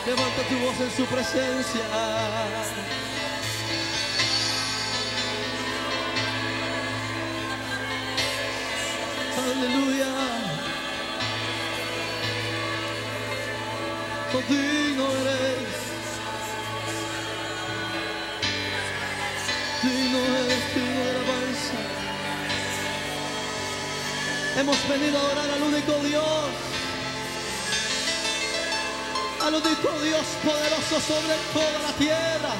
Levanta tu voz en su presencia. Aleluya. Oh, digno eres. Digno eres, digno de alabanza. Hemos venido a adorar al único Dios. Al único Dios poderoso sobre toda la tierra.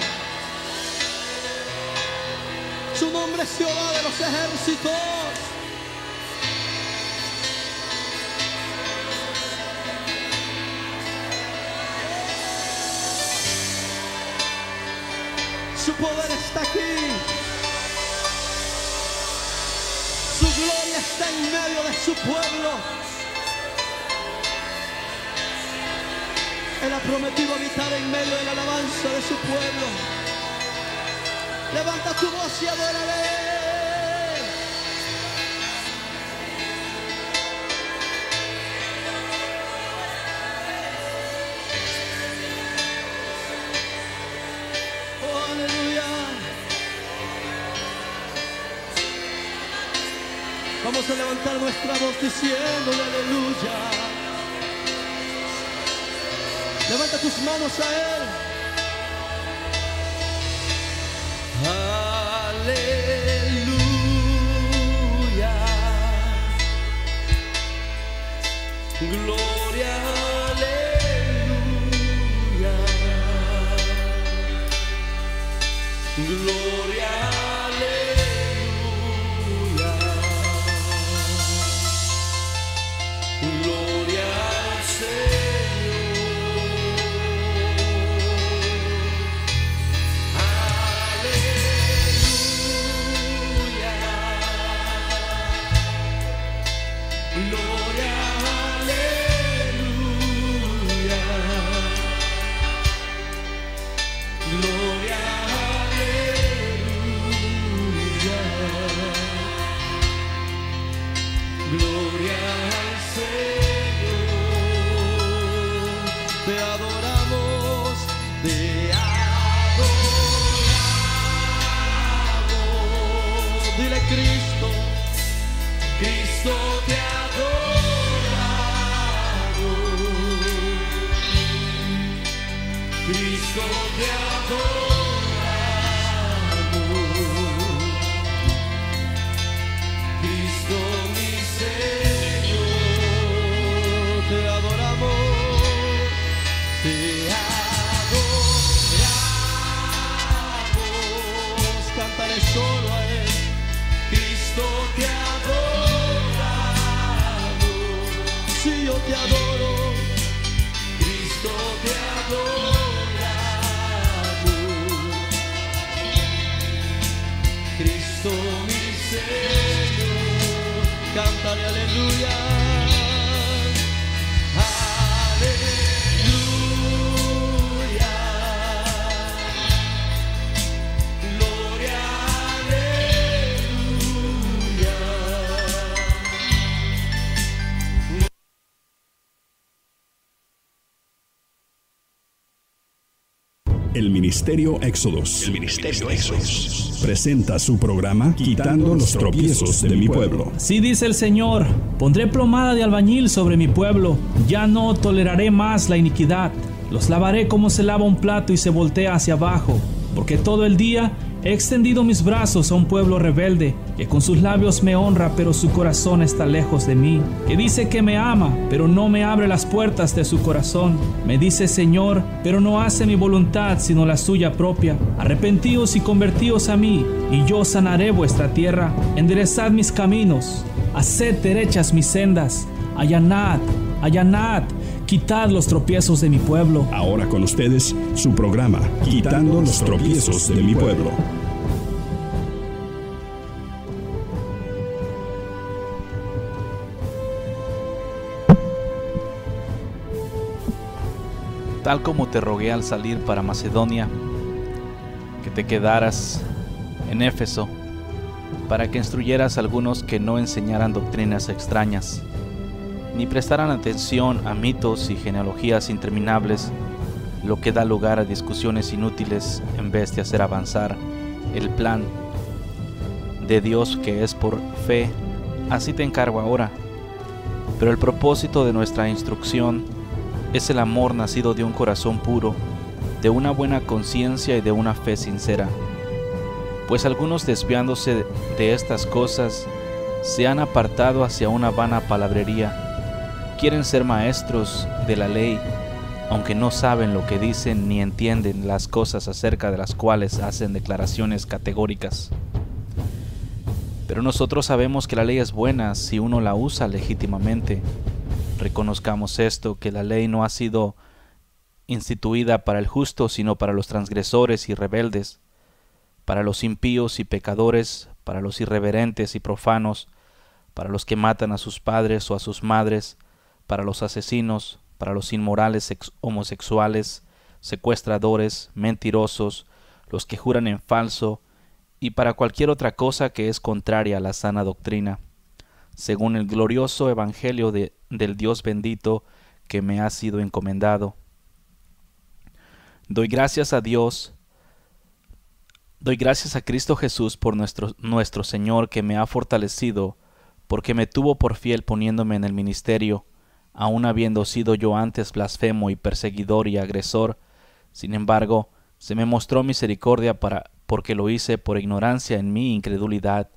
Su nombre es Jehová de los ejércitos. Su poder está aquí. Su gloria está en medio de su pueblo. Él ha prometido habitar en medio de la alabanza de su pueblo. Levanta tu voz y adórale. Oh, aleluya. Vamos a levantar nuestra voz diciéndole aleluya. Levanta tus manos a Él. Aleluya. Gloria, aleluya. Gloria, aleluya. Gloria al Señor. Aleluya. Gloria, aleluya. Gloria, aleluya. Gloria al Señor. Te adoramos, te adoramos. Dile Cristo, Cristo te adoramos. Cristo te adoramos. Cristo mi Señor, te adoramos, te adoramos. Cántale solo a Él. Cristo te adoramos. Si yo te adoro, Cristo te adoramos. Cristo mi Señor, cántale aleluya. Aleluya. Gloria, aleluya. El Ministerio Éxodos presenta su programa Quitando los tropiezos de mi pueblo. Sí dice el Señor, pondré plomada de albañil sobre mi pueblo, ya no toleraré más la iniquidad. Los lavaré como se lava un plato y se voltea hacia abajo, porque todo el día he extendido mis brazos a un pueblo rebelde, que con sus labios me honra, pero su corazón está lejos de mí, que dice que me ama, pero no me abre las puertas de su corazón. Me dice Señor, pero no hace mi voluntad, sino la suya propia. Arrepentíos y convertíos a mí, y yo sanaré vuestra tierra. Enderezad mis caminos, haced derechas mis sendas, allanad, allanad, quitad los tropiezos de mi pueblo. Ahora con ustedes, su programa Quitando los tropiezos de mi pueblo. Tal como te rogué al salir para Macedonia, que te quedaras en Éfeso, para que instruyeras a algunos que no enseñaran doctrinas extrañas, ni prestaran atención a mitos y genealogías interminables, lo que da lugar a discusiones inútiles en vez de hacer avanzar el plan de Dios que es por fe. Así te encargo ahora. Pero el propósito de nuestra instrucción es el amor nacido de un corazón puro, de una buena conciencia y de una fe sincera. Pues algunos, desviándose de estas cosas, se han apartado hacia una vana palabrería. Quieren ser maestros de la ley, aunque no saben lo que dicen ni entienden las cosas acerca de las cuales hacen declaraciones categóricas. Pero nosotros sabemos que la ley es buena si uno la usa legítimamente. Reconozcamos esto, que la ley no ha sido instituida para el justo, sino para los transgresores y rebeldes, para los impíos y pecadores, para los irreverentes y profanos, para los que matan a sus padres o a sus madres, para los asesinos, para los inmorales homosexuales, secuestradores, mentirosos, los que juran en falso, y para cualquier otra cosa que es contraria a la sana doctrina, según el glorioso evangelio del Dios bendito que me ha sido encomendado. Doy gracias a Cristo Jesús por nuestro Señor, que me ha fortalecido, porque me tuvo por fiel poniéndome en el ministerio, aun habiendo sido yo antes blasfemo y perseguidor y agresor. Sin embargo, se me mostró misericordia porque lo hice por ignorancia en mi incredulidad.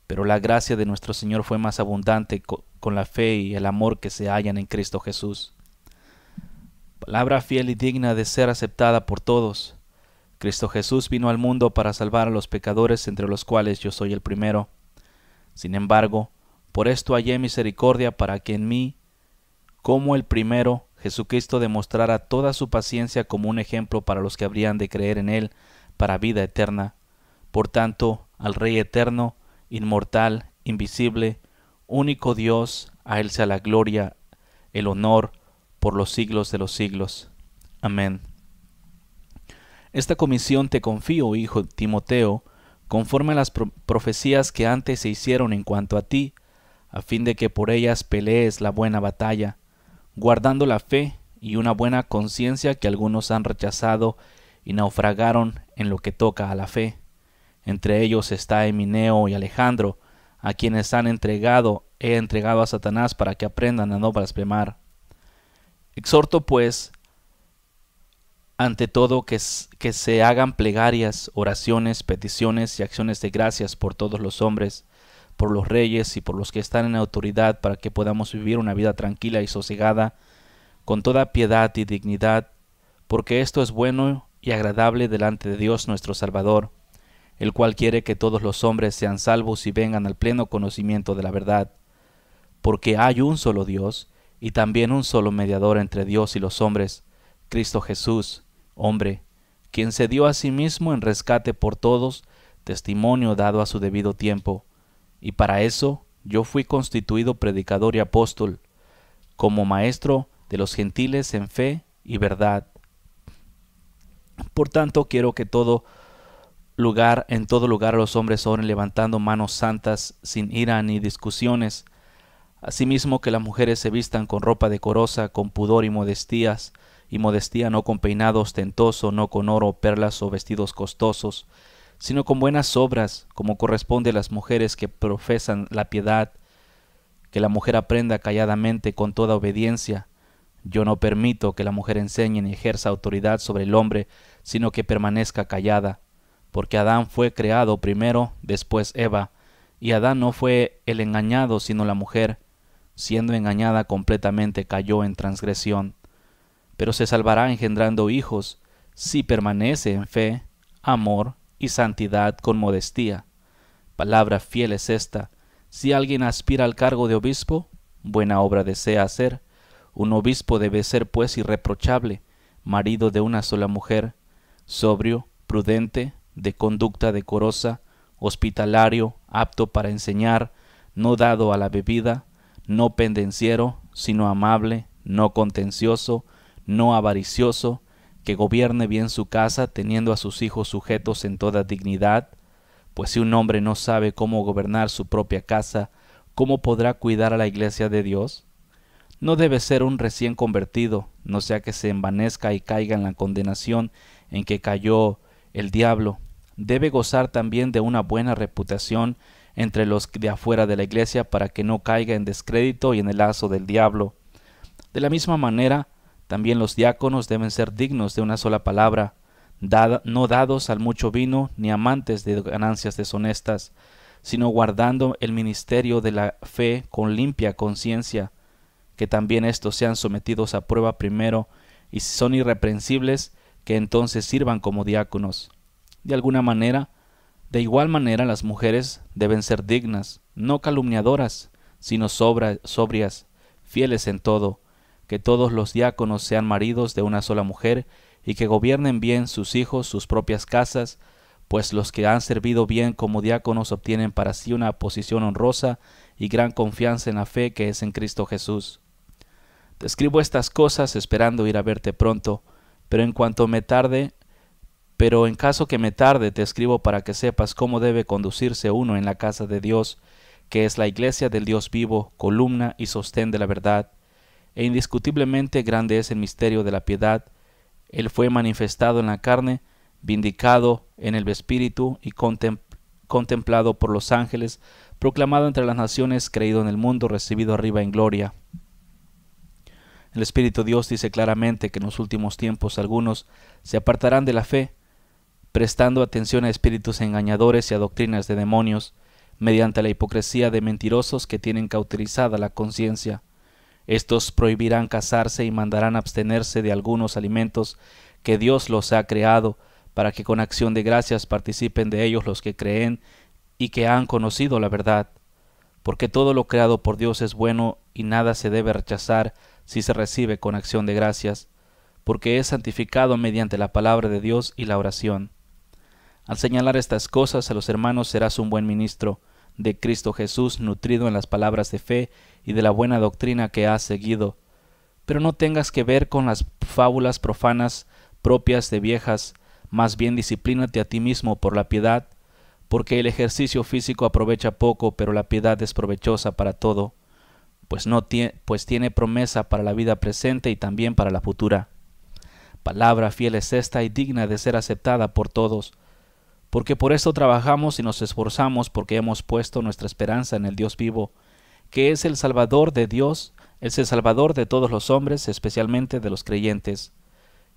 Pero la gracia de nuestro Señor fue más abundante con la fe y el amor que se hallan en Cristo Jesús. Palabra fiel y digna de ser aceptada por todos. Cristo Jesús vino al mundo para salvar a los pecadores, entre los cuales yo soy el primero. Sin embargo, por esto hallé misericordia, para que en mí, como el primero, Jesucristo demostrara toda su paciencia como un ejemplo para los que habrían de creer en Él para vida eterna. Por tanto, al Rey eterno, inmortal, invisible, único Dios, a Él sea la gloria, el honor, por los siglos de los siglos. Amén. Esta comisión te confío, hijo Timoteo, conforme a las profecías que antes se hicieron en cuanto a ti, a fin de que por ellas pelees la buena batalla, guardando la fe y una buena conciencia, que algunos han rechazado y naufragaron en lo que toca a la fe. Entre ellos está Emineo y Alejandro, a quienes he entregado a Satanás para que aprendan a no blasfemar. Exhorto pues, ante todo, que se hagan plegarias, oraciones, peticiones y acciones de gracias por todos los hombres, por los reyes y por los que están en autoridad, para que podamos vivir una vida tranquila y sosegada, con toda piedad y dignidad, porque esto es bueno y agradable delante de Dios nuestro Salvador, el cual quiere que todos los hombres sean salvos y vengan al pleno conocimiento de la verdad. Porque hay un solo Dios, y también un solo mediador entre Dios y los hombres, Cristo Jesús, hombre, quien se dio a sí mismo en rescate por todos, testimonio dado a su debido tiempo. Y para eso yo fui constituido predicador y apóstol, como maestro de los gentiles en fe y verdad. Por tanto, quiero que en todo lugar los hombres oren levantando manos santas, sin ira ni discusiones. Asimismo, que las mujeres se vistan con ropa decorosa, con pudor y modestia, no con peinado ostentoso, no con oro, perlas o vestidos costosos, sino con buenas obras, como corresponde a las mujeres que profesan la piedad. Que la mujer aprenda calladamente con toda obediencia. Yo no permito que la mujer enseñe ni ejerza autoridad sobre el hombre, sino que permanezca callada, porque Adán fue creado primero, después Eva, y Adán no fue el engañado, sino la mujer. Siendo engañada completamente, cayó en transgresión. Pero se salvará engendrando hijos, si permanece en fe, amor y santidad con modestia. Palabra fiel es esta: si alguien aspira al cargo de obispo, buena obra desea hacer. Un obispo debe ser pues irreprochable, marido de una sola mujer, sobrio, prudente, de conducta decorosa, hospitalario, apto para enseñar, no dado a la bebida, no pendenciero, sino amable, no contencioso, no avaricioso, que gobierne bien su casa, teniendo a sus hijos sujetos en toda dignidad. Pues si un hombre no sabe cómo gobernar su propia casa, ¿cómo podrá cuidar a la iglesia de Dios? No debe ser un recién convertido, no sea que se envanezca y caiga en la condenación en que cayó el diablo. Debe gozar también de una buena reputación entre los de afuera de la iglesia para que no caiga en descrédito y en el lazo del diablo. De la misma manera, también los diáconos deben ser dignos de una sola palabra, no dados al mucho vino ni amantes de ganancias deshonestas, sino guardando el ministerio de la fe con limpia conciencia, que también éstos sean sometidos a prueba primero, y si son irreprensibles, que entonces sirvan como diáconos. De igual manera las mujeres deben ser dignas, no calumniadoras, sino sobrias, fieles en todo, que todos los diáconos sean maridos de una sola mujer, y que gobiernen bien sus hijos, sus propias casas, pues los que han servido bien como diáconos obtienen para sí una posición honrosa y gran confianza en la fe que es en Cristo Jesús. Te escribo estas cosas esperando ir a verte pronto, pero en caso que me tarde, te escribo para que sepas cómo debe conducirse uno en la casa de Dios, que es la iglesia del Dios vivo, columna y sostén de la verdad. E indiscutiblemente grande es el misterio de la piedad. Él fue manifestado en la carne, vindicado en el espíritu y contemplado por los ángeles, proclamado entre las naciones, creído en el mundo, recibido arriba en gloria. El Espíritu Dios dice claramente que en los últimos tiempos algunos se apartarán de la fe, prestando atención a espíritus engañadores y a doctrinas de demonios, mediante la hipocresía de mentirosos que tienen cauterizada la conciencia. Estos prohibirán casarse y mandarán abstenerse de algunos alimentos que Dios los ha creado, para que con acción de gracias participen de ellos los que creen y que han conocido la verdad. Porque todo lo creado por Dios es bueno y nada se debe rechazar si se recibe con acción de gracias, porque es santificado mediante la palabra de Dios y la oración. Al señalar estas cosas a los hermanos serás un buen ministro de Cristo Jesús, nutrido en las palabras de fe y de la buena doctrina que has seguido. Pero no tengas que ver con las fábulas profanas propias de viejas, más bien disciplínate a ti mismo por la piedad, porque el ejercicio físico aprovecha poco, pero la piedad es provechosa para todo, pues tiene promesa para la vida presente y también para la futura. Palabra fiel es esta y digna de ser aceptada por todos, porque por esto trabajamos y nos esforzamos, porque hemos puesto nuestra esperanza en el Dios vivo, que es el Salvador de Dios, es el Salvador de todos los hombres, especialmente de los creyentes.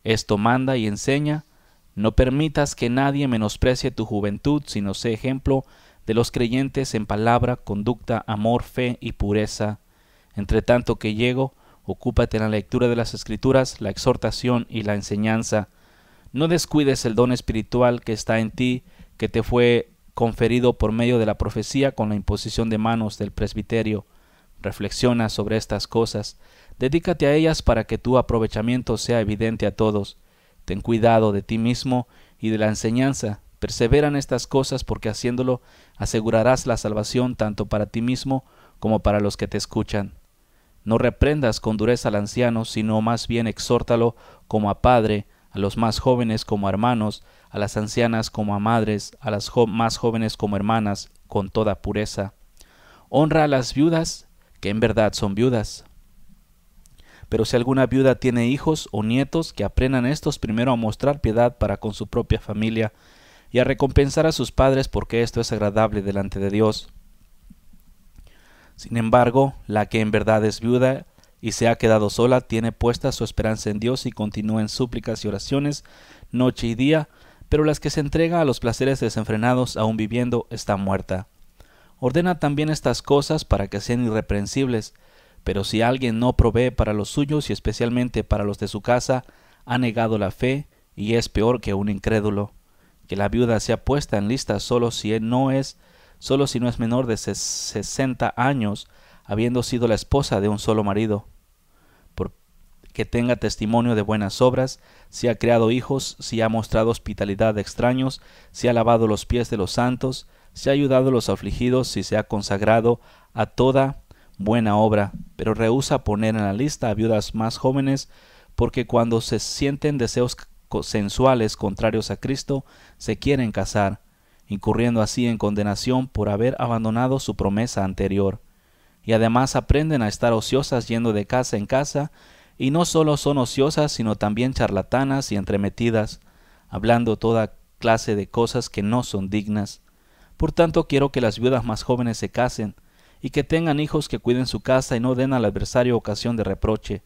Esto manda y enseña: no permitas que nadie menosprecie tu juventud, sino sé ejemplo de los creyentes en palabra, conducta, amor, fe y pureza. Entre tanto que llego, ocúpate en la lectura de las Escrituras, la exhortación y la enseñanza. No descuides el don espiritual que está en ti, que te fue conferido por medio de la profecía con la imposición de manos del presbiterio. Reflexiona sobre estas cosas, dedícate a ellas para que tu aprovechamiento sea evidente a todos. Ten cuidado de ti mismo y de la enseñanza. Persevera en estas cosas, porque haciéndolo asegurarás la salvación tanto para ti mismo como para los que te escuchan. No reprendas con dureza al anciano, sino más bien exhórtalo como a padre, a los más jóvenes como a hermanos, a las ancianas como a madres, a las más jóvenes como hermanas, con toda pureza. Honra a las viudas, que en verdad son viudas. Pero si alguna viuda tiene hijos o nietos, que aprendan estos primero a mostrar piedad para con su propia familia y a recompensar a sus padres, porque esto es agradable delante de Dios. Sin embargo, la que en verdad es viuda y se ha quedado sola, tiene puesta su esperanza en Dios y continúa en súplicas y oraciones noche y día, pero las que se entrega a los placeres desenfrenados aún viviendo está muerta. Ordena también estas cosas para que sean irreprensibles. Pero si alguien no provee para los suyos y especialmente para los de su casa, ha negado la fe y es peor que un incrédulo. Que la viuda sea puesta en lista solo si no es menor de 60 años, habiendo sido la esposa de un solo marido. Que tenga testimonio de buenas obras, si ha creado hijos, si ha mostrado hospitalidad de extraños, si ha lavado los pies de los santos, si ha ayudado a los afligidos, si se ha consagrado a toda buena obra, pero rehúsa poner en la lista a viudas más jóvenes, porque cuando se sienten deseos sensuales contrarios a Cristo, se quieren casar, incurriendo así en condenación por haber abandonado su promesa anterior. y además aprenden a estar ociosas yendo de casa en casa, y no solo son ociosas, sino también charlatanas y entremetidas, hablando toda clase de cosas que no son dignas. Por tanto, quiero que las viudas más jóvenes se casen, y que tengan hijos que cuiden su casa y no den al adversario ocasión de reproche,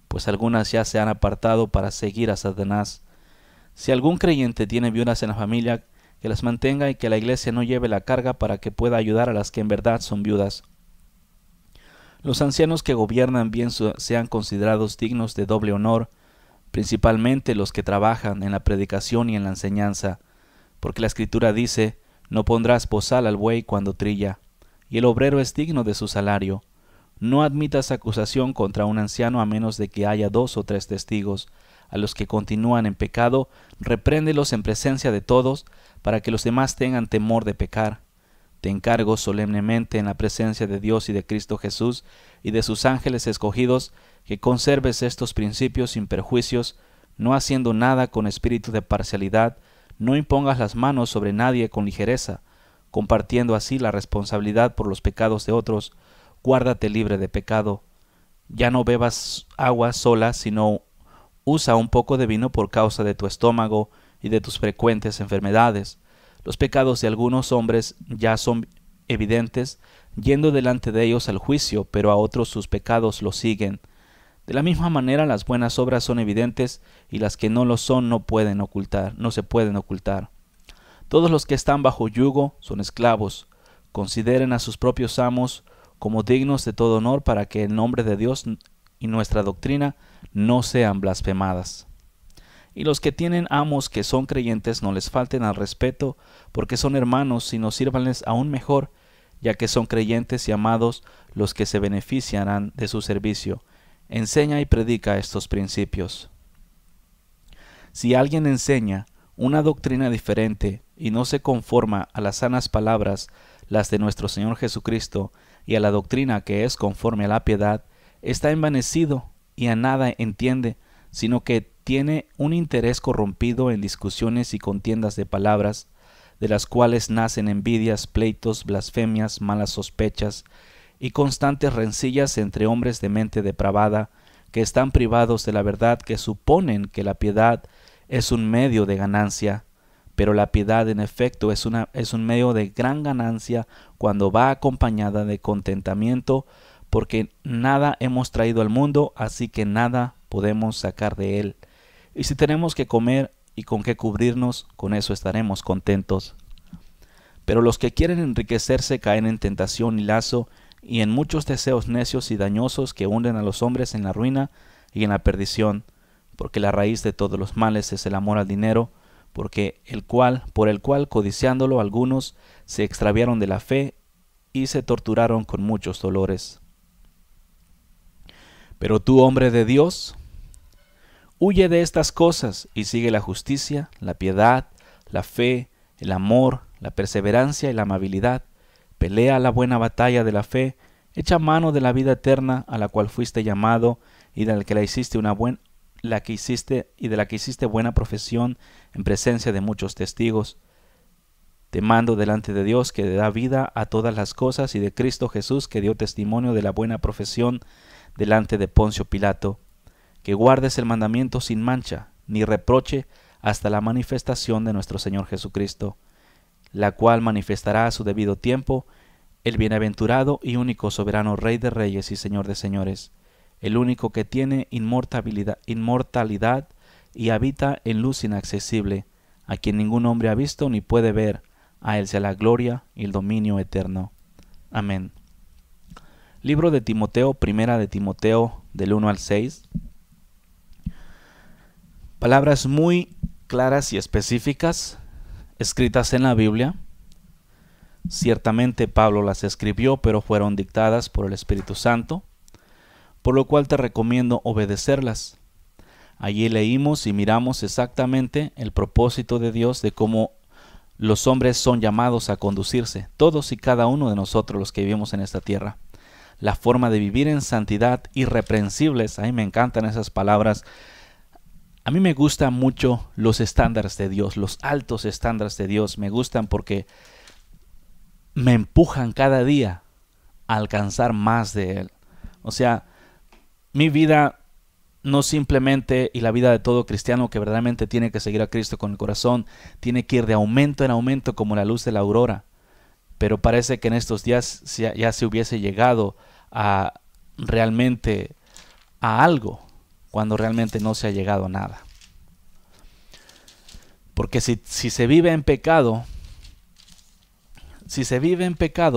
pues algunas ya se han apartado para seguir a Satanás. Si algún creyente tiene viudas en la familia, que las mantenga y que la iglesia no lleve la carga para que pueda ayudar a las que en verdad son viudas. Los ancianos que gobiernan bien sean considerados dignos de doble honor, principalmente los que trabajan en la predicación y en la enseñanza, porque la Escritura dice: no pondrás bozal al buey cuando trilla, y el obrero es digno de su salario. No admitas acusación contra un anciano a menos de que haya 2 o 3 testigos. A los que continúan en pecado, repréndelos en presencia de todos, para que los demás tengan temor de pecar. Te encargo solemnemente en la presencia de Dios y de Cristo Jesús y de sus ángeles escogidos, que conserves estos principios sin perjuicios, no haciendo nada con espíritu de parcialidad, no impongas las manos sobre nadie con ligereza, compartiendo así la responsabilidad por los pecados de otros. Guárdate libre de pecado. Ya no bebas agua sola, sino usa un poco de vino por causa de tu estómago y de tus frecuentes enfermedades. Los pecados de algunos hombres ya son evidentes, yendo delante de ellos al juicio, pero a otros sus pecados los siguen. De la misma manera, las buenas obras son evidentes, y las que no lo son no se pueden ocultar. Todos los que están bajo yugo son esclavos. Consideren a sus propios amos como dignos de todo honor, para que el nombre de Dios y nuestra doctrina no sean blasfemadas. Y los que tienen amos que son creyentes no les falten al respeto, porque son hermanos, sino sírvanles aún mejor, ya que son creyentes y amados los que se beneficiarán de su servicio. Enseña y predica estos principios. Si alguien enseña una doctrina diferente y no se conforma a las sanas palabras, las de nuestro Señor Jesucristo, y a la doctrina que es conforme a la piedad, está envanecido y a nada entiende, sino que tiene un interés corrompido en discusiones y contiendas de palabras, de las cuales nacen envidias, pleitos, blasfemias, malas sospechas y constantes rencillas entre hombres de mente depravada, que están privados de la verdad, que suponen que la piedad es un medio de ganancia. Pero la piedad en efecto es un medio de gran ganancia cuando va acompañada de contentamiento, porque nada hemos traído al mundo, así que nada podemos sacar de él. Y si tenemos que comer y con qué cubrirnos, con eso estaremos contentos. Pero los que quieren enriquecerse caen en tentación y lazo, y en muchos deseos necios y dañosos que hunden a los hombres en la ruina y en la perdición, porque la raíz de todos los males es el amor al dinero, por el cual codiciándolo algunos se extraviaron de la fe y se torturaron con muchos dolores. Pero tú, hombre de Dios, huye de estas cosas y sigue la justicia, la piedad, la fe, el amor, la perseverancia y la amabilidad. Pelea la buena batalla de la fe, echa mano de la vida eterna, a la cual fuiste llamado y de la que hiciste buena profesión en presencia de muchos testigos. Te mando delante de Dios, que da vida a todas las cosas, y de Cristo Jesús, que dio testimonio de la buena profesión delante de Poncio Pilato, que guardes el mandamiento sin mancha ni reproche hasta la manifestación de nuestro Señor Jesucristo, la cual manifestará a su debido tiempo el bienaventurado y único soberano Rey de reyes y Señor de señores, el único que tiene inmortalidad y habita en luz inaccesible, a quien ningún hombre ha visto ni puede ver. A él sea la gloria y el dominio eterno. Amén. Libro de Timoteo, primera de Timoteo, del 1 al 6. Palabras muy claras y específicas, escritas en la Biblia. Ciertamente Pablo las escribió, pero fueron dictadas por el Espíritu Santo, por lo cual te recomiendo obedecerlas. Allí leímos y miramos exactamente el propósito de Dios, de cómo los hombres son llamados a conducirse, todos y cada uno de nosotros los que vivimos en esta tierra. La forma de vivir en santidad, irreprensibles. A mí me encantan esas palabras. A mí me gustan mucho los estándares de Dios, los altos estándares de Dios. Me gustan porque me empujan cada día alcanzar más de Él. O sea, mi vida no simplemente, y la vida de todo cristiano que verdaderamente tiene que seguir a Cristo con el corazón, tiene que ir de aumento en aumento como la luz de la aurora. Pero parece que en estos días ya se hubiese llegado a realmente a algo, cuando realmente no se ha llegado a nada. Porque si se vive en pecado,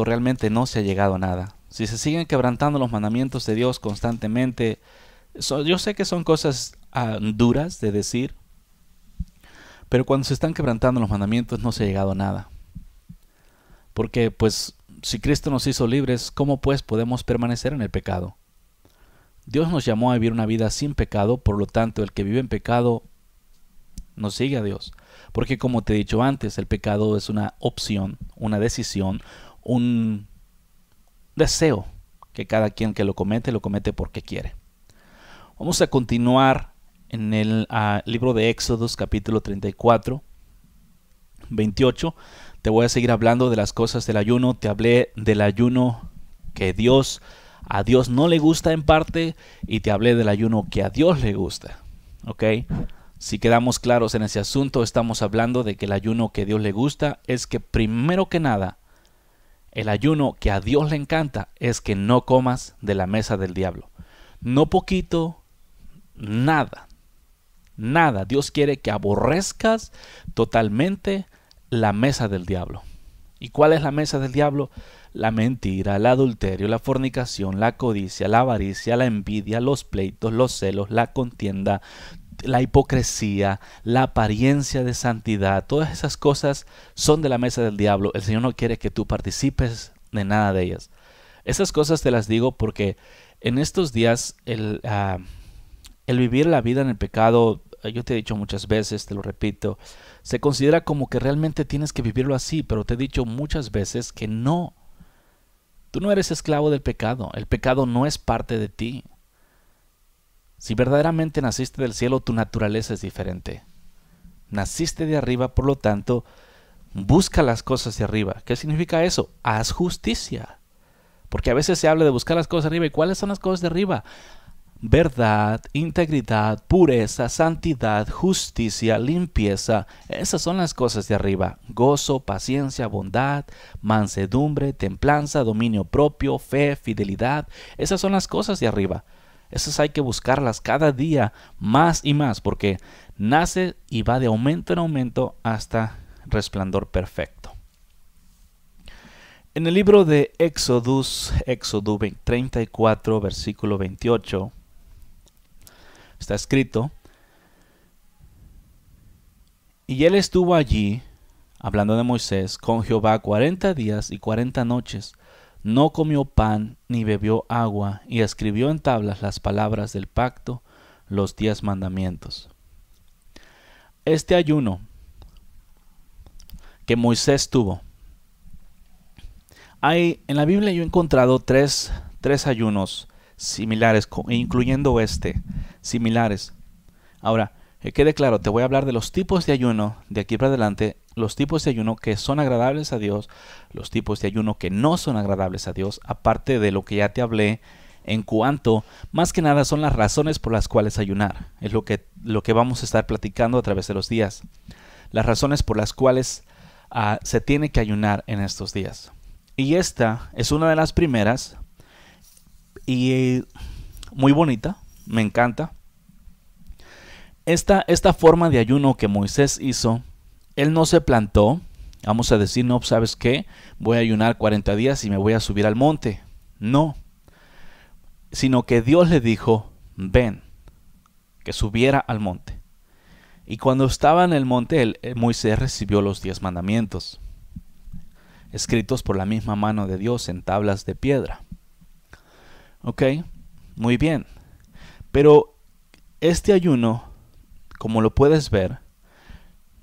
realmente no se ha llegado a nada. Si se siguen quebrantando los mandamientos de Dios constantemente, yo sé que son cosas duras de decir, pero cuando se están quebrantando los mandamientos no se ha llegado a nada. Porque pues si Cristo nos hizo libres, ¿cómo pues podemos permanecer en el pecado? Dios nos llamó a vivir una vida sin pecado, por lo tanto el que vive en pecado no sigue a Dios. Porque como te he dicho antes, el pecado es una opción, una decisión, un deseo que cada quien que lo comete porque quiere. Vamos a continuar en el libro de Éxodos capítulo 34, 28. Te voy a seguir hablando de las cosas del ayuno. Te hablé del ayuno que a Dios no le gusta en parte, y te hablé del ayuno que a Dios le gusta. ¿Ok? Si quedamos claros en ese asunto, estamos hablando de que el ayuno que a Dios le gusta es que primero que nada, el ayuno que a Dios le encanta es que no comas de la mesa del diablo. No poquito, nada. Nada. Dios quiere que aborrezcas totalmente la mesa del diablo. ¿Y cuál es la mesa del diablo? La mentira, el adulterio, la fornicación, la codicia, la avaricia, la envidia, los pleitos, los celos, la contienda, la hipocresía, la apariencia de santidad. Todas esas cosas son de la mesa del diablo. El Señor no quiere que tú participes de nada de ellas. Esas cosas te las digo porque en estos días el vivir la vida en el pecado, yo te he dicho muchas veces, te lo repito, se considera como que realmente tienes que vivirlo así, pero te he dicho muchas veces que no. Tú no eres esclavo del pecado. El pecado no es parte de ti. Si verdaderamente naciste del cielo, tu naturaleza es diferente. Naciste de arriba, por lo tanto, busca las cosas de arriba. ¿Qué significa eso? Haz justicia. Porque a veces se habla de buscar las cosas de arriba. ¿Y cuáles son las cosas de arriba? Verdad, integridad, pureza, santidad, justicia, limpieza. Esas son las cosas de arriba. Gozo, paciencia, bondad, mansedumbre, templanza, dominio propio, fe, fidelidad. Esas son las cosas de arriba. Esas hay que buscarlas cada día más y más, porque nace y va de aumento en aumento hasta resplandor perfecto. En el libro de Éxodo 34, versículo 28, está escrito: y él estuvo allí, hablando de Moisés, con Jehová 40 días y 40 noches. No comió pan ni bebió agua, y escribió en tablas las palabras del pacto, los 10 mandamientos. Este ayuno que Moisés tuvo, en la Biblia yo he encontrado tres ayunos similares, incluyendo similares. Ahora, que quede claro, te voy a hablar de los tipos de ayuno de aquí para adelante, los tipos de ayuno que son agradables a Dios, los tipos de ayuno que no son agradables a Dios, aparte de lo que ya te hablé en cuanto, más que nada, son las razones por las cuales ayunar. Es lo que vamos a estar platicando a través de los días. Las razones por las cuales se tiene que ayunar en estos días. Y esta es una de las primeras y muy bonita, me encanta. Esta forma de ayuno que Moisés hizo, él no se plantó, vamos a decir, no, ¿sabes qué? Voy a ayunar 40 días y me voy a subir al monte. No, sino que Dios le dijo, ven, que subiera al monte. Y cuando estaba en el monte, Moisés recibió los 10 mandamientos, escritos por la misma mano de Dios en tablas de piedra. Ok, muy bien. Pero este ayuno, como lo puedes ver,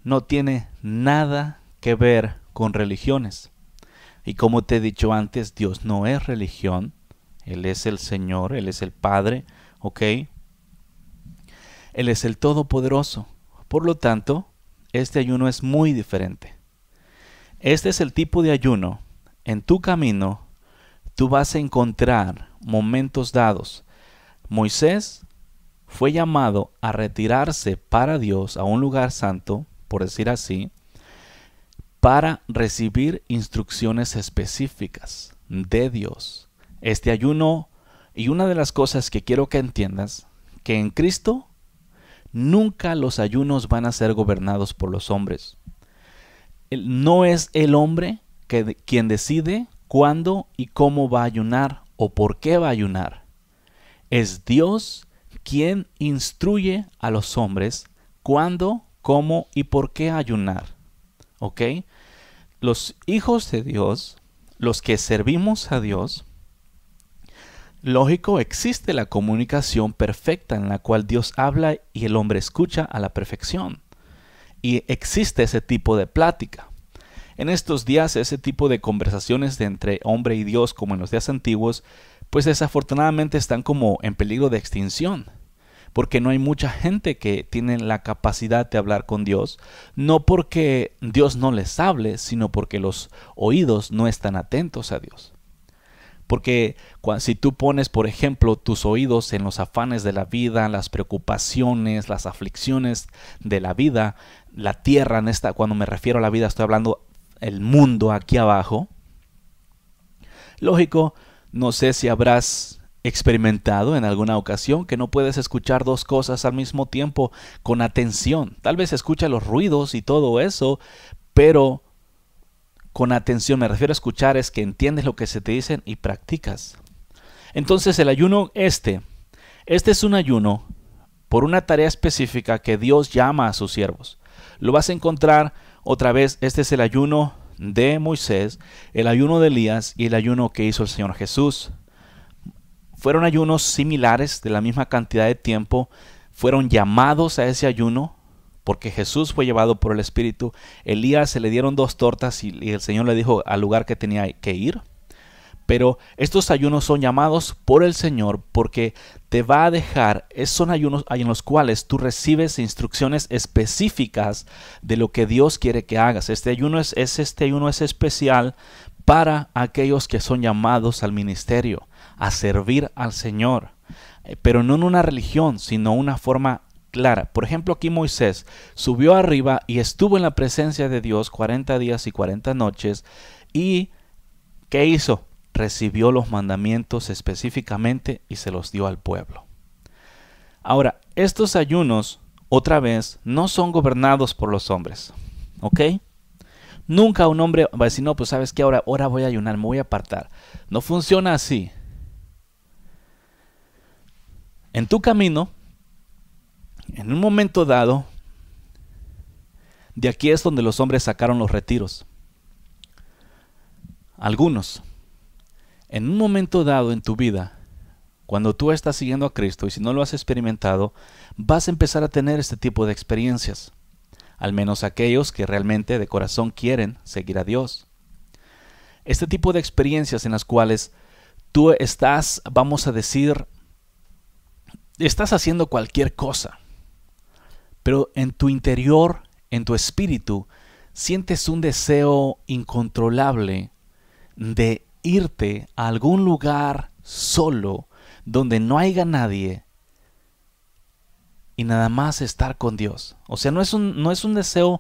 no tiene nada que ver con religiones. Y como te he dicho antes, Dios no es religión. Él es el Señor, Él es el Padre, ¿ok? Él es el Todopoderoso. Por lo tanto, este ayuno es muy diferente. Este es el tipo de ayuno en tu camino tú vas a encontrar momentos dados. Moisés fue llamado a retirarse para Dios a un lugar santo, por decir así, para recibir instrucciones específicas de Dios. Este ayuno, y una de las cosas que quiero que entiendas, que en Cristo nunca los ayunos van a ser gobernados por los hombres. No es el hombre quien decide cuándo y cómo va a ayunar o por qué va a ayunar. Es Dios quien instruye a los hombres cuándo, cómo y por qué ayunar. ¿Ok? Los hijos de Dios, los que servimos a Dios, lógico, existe la comunicación perfecta en la cual Dios habla y el hombre escucha a la perfección. Y existe ese tipo de plática. En estos días, ese tipo de conversaciones de entre hombre y Dios, como en los días antiguos, pues desafortunadamente están como en peligro de extinción. Porque no hay mucha gente que tiene la capacidad de hablar con Dios, no porque Dios no les hable, sino porque los oídos no están atentos a Dios. Porque si tú pones, por ejemplo, tus oídos en los afanes de la vida, las preocupaciones, las aflicciones de la vida, la tierra, cuando me refiero a la vida estoy hablando el mundo aquí abajo. Lógico, no sé si habrás experimentado en alguna ocasión que no puedes escuchar dos cosas al mismo tiempo con atención. Tal vez escucha los ruidos y todo eso, pero con atención, me refiero a escuchar, es que entiendes lo que se te dicen y practicas. Entonces el ayuno este es un ayuno por una tarea específica que Dios llama a sus siervos. Lo vas a encontrar otra vez, este es el ayuno de Moisés, el ayuno de Elías y el ayuno que hizo el Señor Jesús. Fueron ayunos similares, de la misma cantidad de tiempo, fueron llamados a ese ayuno, porque Jesús fue llevado por el Espíritu. Elías se le dieron 2 tortas y el Señor le dijo al lugar que tenía que ir. Pero estos ayunos son llamados por el Señor porque te va a dejar, son ayunos en los cuales tú recibes instrucciones específicas de lo que Dios quiere que hagas. Este ayuno es especial para aquellos que son llamados al ministerio, a servir al Señor, pero no en una religión, sino una forma clara. Por ejemplo, aquí Moisés subió arriba y estuvo en la presencia de Dios 40 días y 40 noches. ¿Y qué hizo? Recibió los mandamientos específicamente y se los dio al pueblo. Ahora, estos ayunos, otra vez, no son gobernados por los hombres. ¿Ok? Nunca un hombre va a decir, no, pues sabes que ahora voy a ayunar, me voy a apartar. No funciona así. En tu camino, en un momento dado, de aquí es donde los hombres sacaron los retiros. Algunos. En un momento dado en tu vida, cuando tú estás siguiendo a Cristo y si no lo has experimentado, vas a empezar a tener este tipo de experiencias. Al menos aquellos que realmente de corazón quieren seguir a Dios. Este tipo de experiencias en las cuales tú estás, vamos a decir, estás haciendo cualquier cosa, pero en tu interior, en tu espíritu, sientes un deseo incontrolable de irte a algún lugar solo, donde no haya nadie, y nada más estar con Dios. O sea, no es un deseo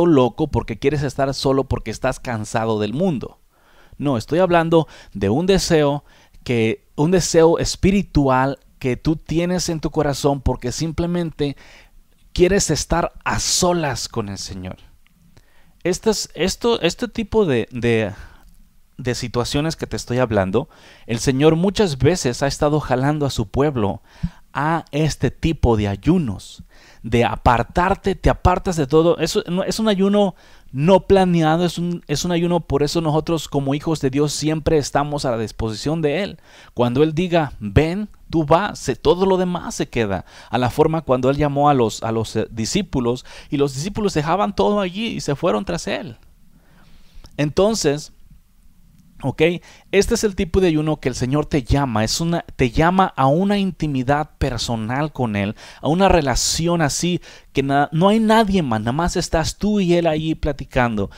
loco porque quieres estar solo porque estás cansado del mundo. No, estoy hablando de un deseo espiritual que tú tienes en tu corazón porque simplemente quieres estar a solas con el Señor. Este tipo de situaciones que te estoy hablando, el Señor muchas veces ha estado jalando a su pueblo a este tipo de ayunos, de apartarte, te apartas de todo. Es un ayuno no planeado, es un ayuno, por eso nosotros como hijos de Dios siempre estamos a la disposición de Él. Cuando Él diga, ven, tú vas, todo lo demás se queda. A la forma cuando Él llamó a los discípulos, y los discípulos dejaban todo allí y se fueron tras Él. Entonces, ¿ok? Este es el tipo de ayuno que el Señor te llama. Te llama a una intimidad personal con Él, a una relación así que no hay nadie más, nada más estás tú y Él ahí platicando.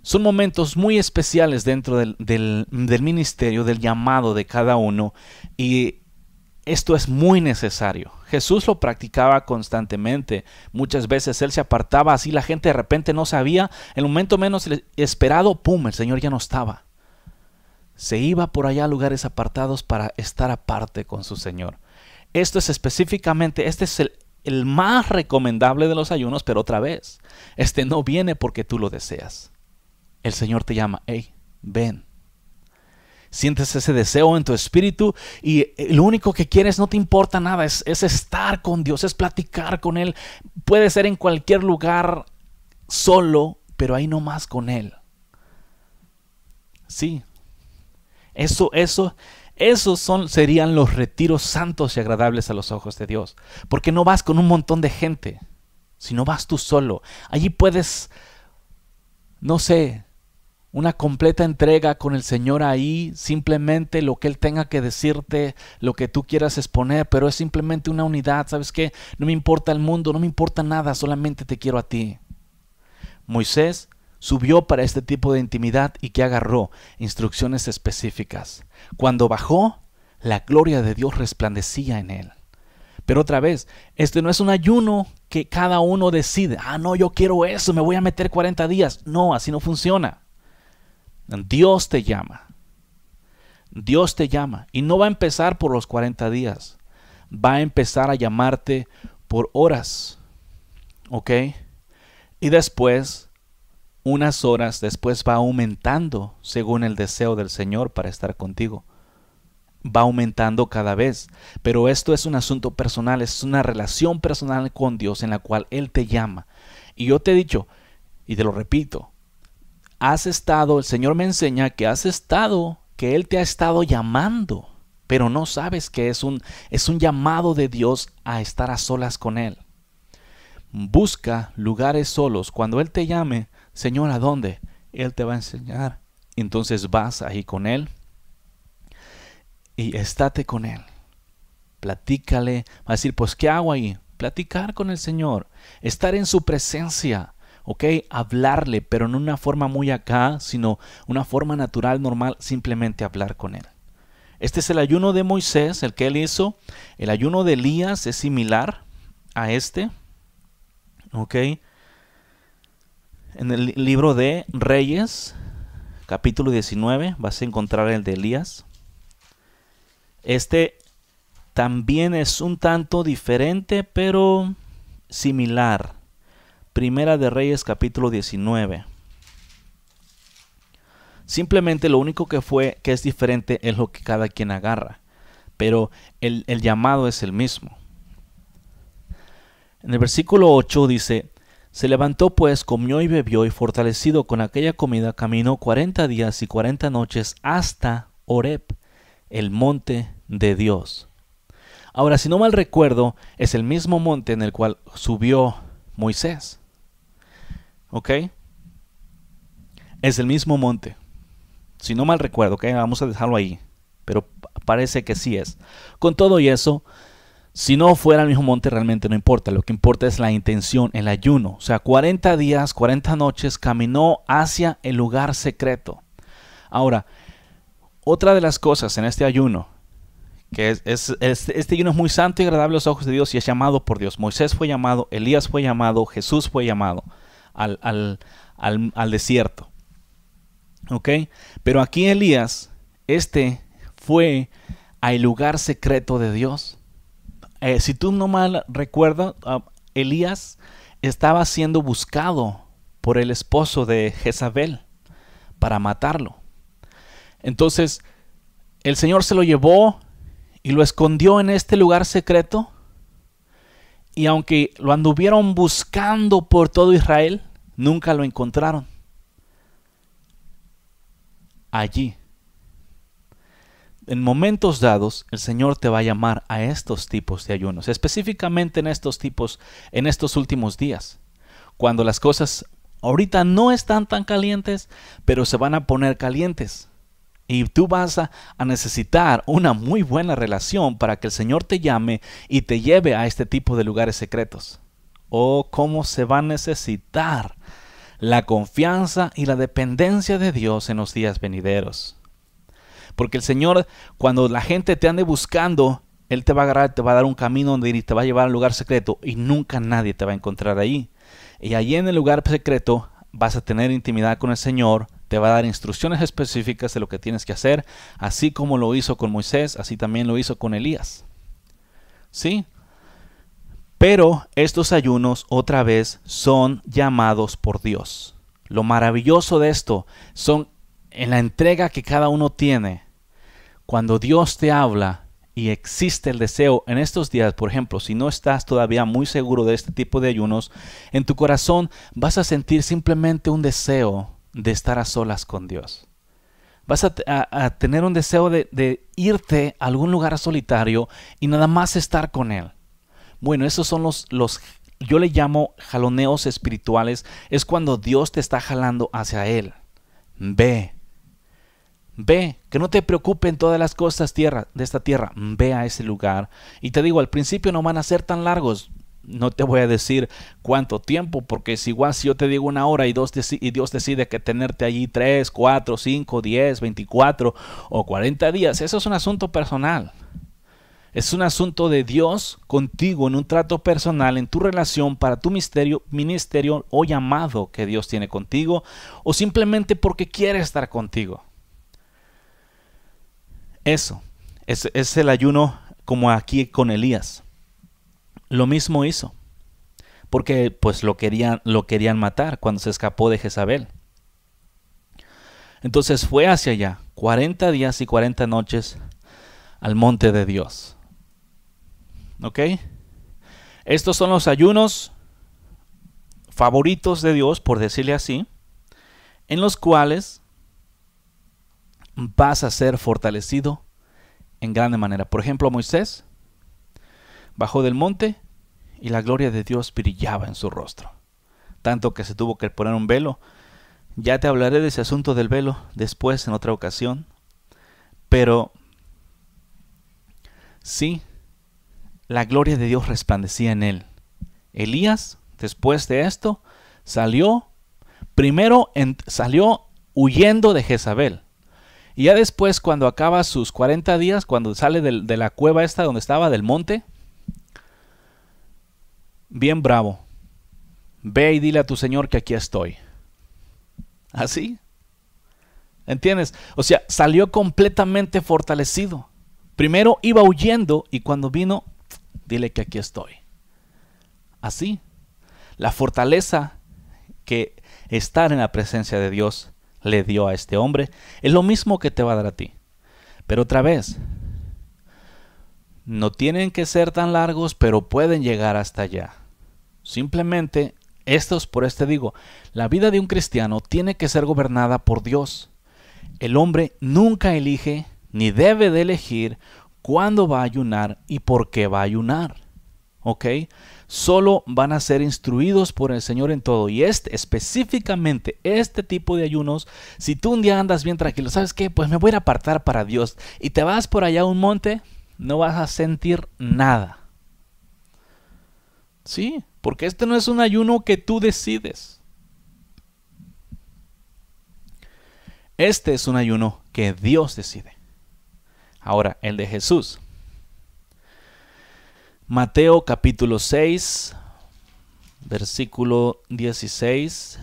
Son momentos muy especiales dentro del ministerio, del llamado de cada uno, y esto es muy necesario. Jesús lo practicaba constantemente. Muchas veces Él se apartaba, así la gente de repente no sabía. En el momento menos esperado, ¡pum!, el Señor ya no estaba. Se iba por allá a lugares apartados para estar aparte con su Señor. Esto es específicamente, este es el más recomendable de los ayunos, pero otra vez, este no viene porque tú lo deseas. El Señor te llama, hey, ven. Sientes ese deseo en tu espíritu y lo único que quieres, no te importa nada, es estar con Dios, es platicar con Él. Puede ser en cualquier lugar solo, pero ahí nomás con Él. Sí, esos serían los retiros santos y agradables a los ojos de Dios. Porque no vas con un montón de gente, sino vas tú solo. Allí puedes, no sé, una completa entrega con el Señor ahí, simplemente lo que Él tenga que decirte, lo que tú quieras exponer, pero es simplemente una unidad. ¿Sabes qué? No me importa el mundo, no me importa nada, solamente te quiero a ti. Moisés subió para este tipo de intimidad y que agarró instrucciones específicas. Cuando bajó, la gloria de Dios resplandecía en él. Pero otra vez, este no es un ayuno que cada uno decide. No, yo quiero eso, me voy a meter 40 días. No, así no funciona. Dios te llama. Dios te llama. Y no va a empezar por los 40 días. Va a empezar a llamarte por horas. ¿Ok? Y después, unas horas después va aumentando según el deseo del Señor para estar contigo. Va aumentando cada vez. Pero esto es un asunto personal, es una relación personal con Dios en la cual Él te llama. Y yo te he dicho, y te lo repito, el Señor me enseña que que Él te ha estado llamando, pero no sabes que es un llamado de Dios a estar a solas con Él. Busca lugares solos. Cuando Él te llame, Señor, ¿a dónde? Él te va a enseñar. Entonces vas ahí con Él y estate con Él. Platícale. Va a decir, pues, ¿qué hago ahí? Platicar con el Señor. Estar en su presencia. ¿Ok? Hablarle, pero no una forma muy acá, sino una forma natural, normal, simplemente hablar con Él. Este es el ayuno de Moisés, el que él hizo. El ayuno de Elías es similar a este. ¿Ok? En el libro de Reyes, capítulo 19, vas a encontrar el de Elías. Este también es un tanto diferente, pero similar. Primera de Reyes, capítulo 19. Simplemente lo único que es diferente es lo que cada quien agarra. Pero el llamado es el mismo. En el versículo 8 dice: se levantó pues, comió y bebió, y fortalecido con aquella comida, caminó 40 días y 40 noches hasta Horeb, el monte de Dios. Ahora, si no mal recuerdo, es el mismo monte en el cual subió Moisés. ¿Ok? Es el mismo monte. Si no mal recuerdo, ¿ok? Vamos a dejarlo ahí. Pero parece que sí es. Con todo y eso, si no fuera el mismo monte, realmente no importa. Lo que importa es la intención, el ayuno. O sea, 40 días, 40 noches, caminó hacia el lugar secreto. Ahora, otra de las cosas en este ayuno, que este ayuno es muy santo y agradable a los ojos de Dios y es llamado por Dios. Moisés fue llamado, Elías fue llamado, Jesús fue llamado al desierto. ¿Ok? Pero aquí Elías, fue al lugar secreto de Dios. Si tú no mal recuerdas, Elías estaba siendo buscado por el esposo de Jezabel para matarlo. Entonces, el Señor se lo llevó y lo escondió en este lugar secreto. Y aunque lo anduvieron buscando por todo Israel, nunca lo encontraron. Allí, en momentos dados, el Señor te va a llamar a estos tipos de ayunos, específicamente en estos últimos días, cuando las cosas ahorita no están tan calientes, pero se van a poner calientes. Y tú vas a necesitar una muy buena relación para que el Señor te llame y te lleve a este tipo de lugares secretos. Oh, cómo se va a necesitar la confianza y la dependencia de Dios en los días venideros. Porque el Señor, cuando la gente te ande buscando, Él te va a agarrar, te va a dar un camino donde ir y te va a llevar al lugar secreto y nunca nadie te va a encontrar ahí. Y allí en el lugar secreto vas a tener intimidad con el Señor, te va a dar instrucciones específicas de lo que tienes que hacer, así como lo hizo con Moisés, así también lo hizo con Elías. ¿Sí? Pero estos ayunos otra vez son llamados por Dios. Lo maravilloso de esto son en la entrega que cada uno tiene. Cuando Dios te habla y existe el deseo en estos días, por ejemplo, si no estás todavía muy seguro de este tipo de ayunos, en tu corazón vas a sentir simplemente un deseo de estar a solas con Dios. Vas a tener un deseo de irte a algún lugar solitario y nada más estar con Él. Bueno, esos son los yo le llamo jaloneos espirituales. Es cuando Dios te está jalando hacia Él. Ve, que no te preocupen todas las cosas de esta tierra. Ve a ese lugar. Y te digo, al principio no van a ser tan largos. No te voy a decir cuánto tiempo, porque es igual si yo te digo 1 hora y Dios decide que tenerte allí 3, 4, 5, 10, 24 o 40 días. Eso es un asunto personal. Es un asunto de Dios contigo en un trato personal, en tu relación para tu ministerio o llamado que Dios tiene contigo, o simplemente porque quiere estar contigo. Eso es el ayuno como aquí con Elías. Lo mismo hizo, porque pues lo querían matar cuando se escapó de Jezabel. Entonces fue hacia allá, 40 días y 40 noches al monte de Dios. ¿Ok? Estos son los ayunos favoritos de Dios, por decirle así, en los cuales vas a ser fortalecido en grande manera. Por ejemplo, Moisés bajó del monte y la gloria de Dios brillaba en su rostro, tanto que se tuvo que poner un velo. Ya te hablaré de ese asunto del velo después en otra ocasión, pero sí, la gloria de Dios resplandecía en él. Elías, después de esto, salió huyendo de Jezabel. Y ya después, cuando acaba sus 40 días, cuando sale de la cueva esta donde estaba, del monte, bien bravo, ve y dile a tu Señor que aquí estoy. ¿Así? ¿Entiendes? O sea, salió completamente fortalecido. Primero iba huyendo y cuando vino, dile que aquí estoy. Así, la fortaleza que estar en la presencia de Dios le dio a este hombre es lo mismo que te va a dar a ti. Pero otra vez, no tienen que ser tan largos, pero pueden llegar hasta allá. Simplemente, por este digo, la vida de un cristiano tiene que ser gobernada por Dios. El hombre nunca elige ni debe de elegir cuándo va a ayunar y por qué va a ayunar. ¿Ok? Solo van a ser instruidos por el Señor en todo. Y específicamente este tipo de ayunos, si tú un día andas bien tranquilo, ¿sabes qué? Pues me voy a apartar para Dios. Y te vas por allá a un monte, no vas a sentir nada. Sí, porque este no es un ayuno que tú decides. Este es un ayuno que Dios decide. Ahora, el de Jesús. Mateo capítulo 6, versículo 16.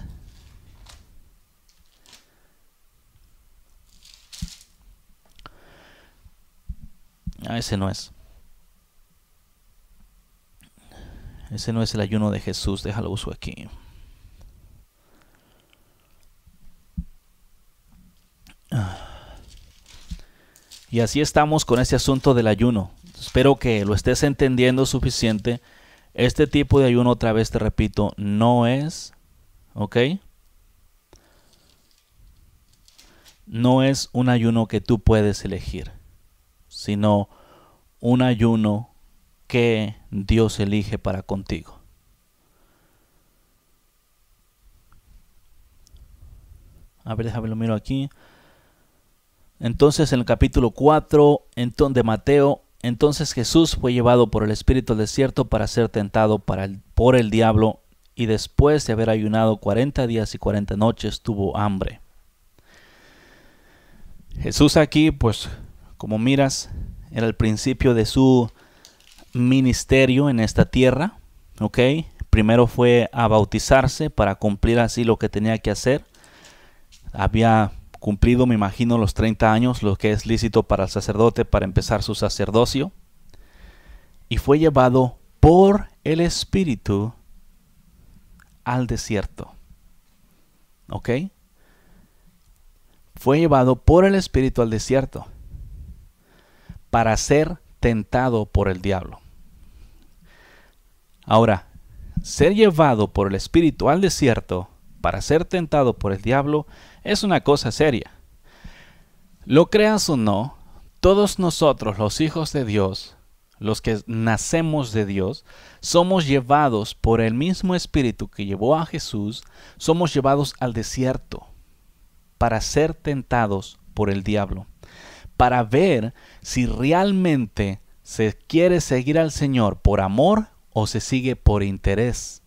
Ese no es. Ese no es el ayuno de Jesús. Déjalo uso aquí. Y así estamos con este asunto del ayuno. Espero que lo estés entendiendo suficiente. Este tipo de ayuno, otra vez te repito, no es, ¿ok? No es un ayuno que tú puedes elegir, sino un ayuno que Dios elige para contigo. A ver, déjame lo miro aquí. Entonces en el capítulo 4 de Mateo, entonces Jesús fue llevado por el Espíritu al desierto para ser tentado por el diablo, y después de haber ayunado 40 días y 40 noches tuvo hambre. Jesús aquí, pues, como miras, era el principio de su ministerio en esta tierra, ¿ok? Primero fue a bautizarse para cumplir así lo que tenía que hacer. Había cumplido, me imagino, los 30 años, lo que es lícito para el sacerdote para empezar su sacerdocio. Y fue llevado por el Espíritu al desierto. ¿Ok? Fue llevado por el Espíritu al desierto para ser tentado por el diablo. Ahora, ser llevado por el Espíritu al desierto para ser tentado por el diablo es una cosa seria. Lo creas o no, todos nosotros, los hijos de Dios, los que nacemos de Dios, somos llevados por el mismo Espíritu que llevó a Jesús, somos llevados al desierto para ser tentados por el diablo, para ver si realmente se quiere seguir al Señor por amor o se sigue por interés.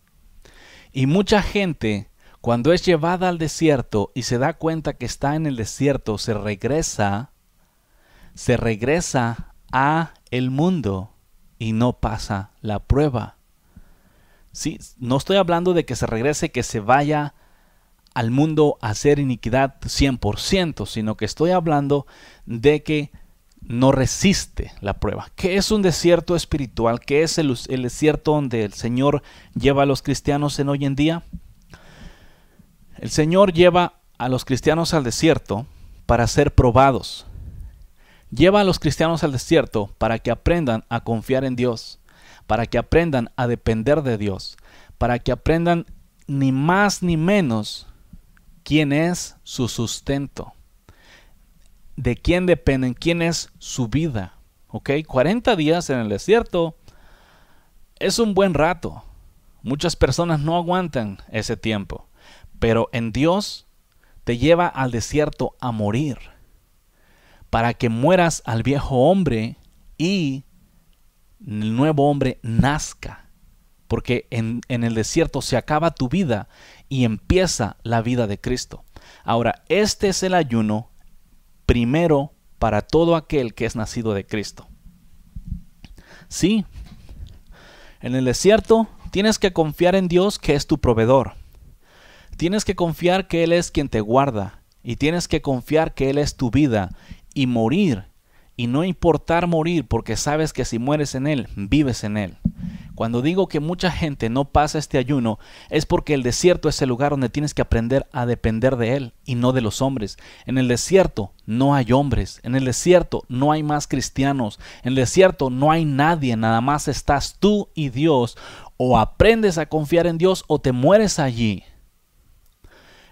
Y mucha gente, cuando es llevada al desierto y se da cuenta que está en el desierto, se regresa a el mundo y no pasa la prueba. Sí, no estoy hablando de que se regrese, que se vaya al mundo a hacer iniquidad 100%, sino que estoy hablando de que no resiste la prueba. ¿Qué es un desierto espiritual? ¿Qué es el desierto donde el Señor lleva a los cristianos en hoy en día? El Señor lleva a los cristianos al desierto para ser probados. Lleva a los cristianos al desierto para que aprendan a confiar en Dios, para que aprendan a depender de Dios, para que aprendan ni más ni menos quién es su sustento, de quién dependen, quién es su vida. ¿Ok? 40 días en el desierto es un buen rato. Muchas personas no aguantan ese tiempo, pero en Dios te lleva al desierto a morir, para que mueras al viejo hombre y el nuevo hombre nazca. Porque en el desierto se acaba tu vida y empieza la vida de Cristo. Ahora, este es el ayuno primero para todo aquel que es nacido de Cristo. Sí, en el desierto tienes que confiar en Dios, que es tu proveedor. Tienes que confiar que Él es quien te guarda. Y tienes que confiar que Él es tu vida. Y morir, y no importar morir, porque sabes que si mueres en Él, vives en Él. Cuando digo que mucha gente no pasa este ayuno, es porque el desierto es el lugar donde tienes que aprender a depender de Él y no de los hombres. En el desierto no hay hombres, en el desierto no hay más cristianos, en el desierto no hay nadie, nada más estás tú y Dios. O aprendes a confiar en Dios o te mueres allí.